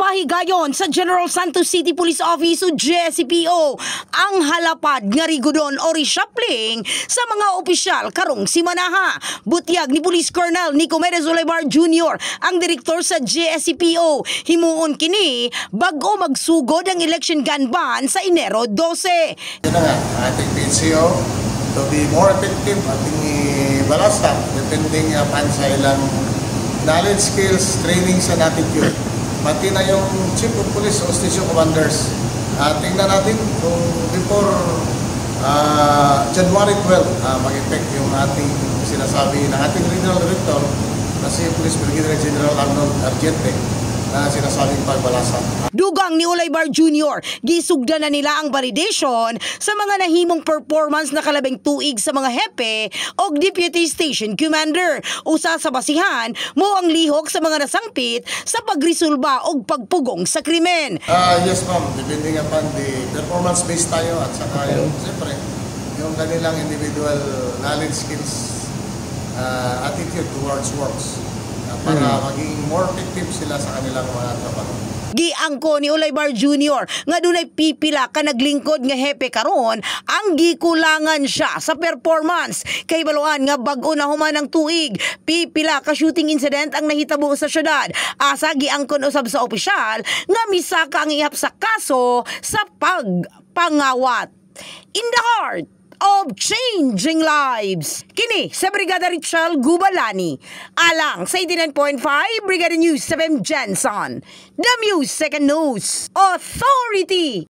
Gipahigayon sa General Santos City Police Office o GSPO ang halapad nga rigodon o reshuffling sa mga opisyal karong simanaha. Butyag ni Police Colonel Nico Medez Olivar Jr. ang direktor sa GSPO. Himuon kini bago magsugod ang election gun ban sa Enero 12. Yun na nga, ating PCO to be more effective ating balasta depending upon sa ilang knowledge, skills, trainings, and attitude. Pati na yung Chief of Police o Station Commanders. Tingnan natin kung before January 12 mag-effect yung ating sinasabi ng ating Regional Director na si Police Brigadier General Arnold Argente na sinasabing pagbalasa. Dugang ni Olivar Jr., gisugdan na nila ang validation sa mga nahimong performance na kalabing tuig sa mga hepe o Deputy Station Commander. Usa sa basihan mo ang lihok sa mga nasangpit sa pagresolba o pagpugong sa krimen. Yes ma'am, depending upon the performance based tayo at saka yung, siyempre, yung kanilang individual knowledge, skills, attitude towards works. Para maging more effective sila sa kanilang mga trabaho. Giangko ni Olivar Jr. nga dunay pipila ka naglingkod nga hepe karon ang gikulangan siya sa performance. Kay baluan nga bag-o na human ang tuig, pipila ka shooting incident ang nahitabo sa syudad. Asa giangkon usab sa opisyal nga misaka ang ihap sa kaso sa pagpangawat. In the heart of changing lives. Kini sa Brigada Richel Gubalani. Alang sa 89.5 Brigada News 7 Jensen. The Music and News Authority.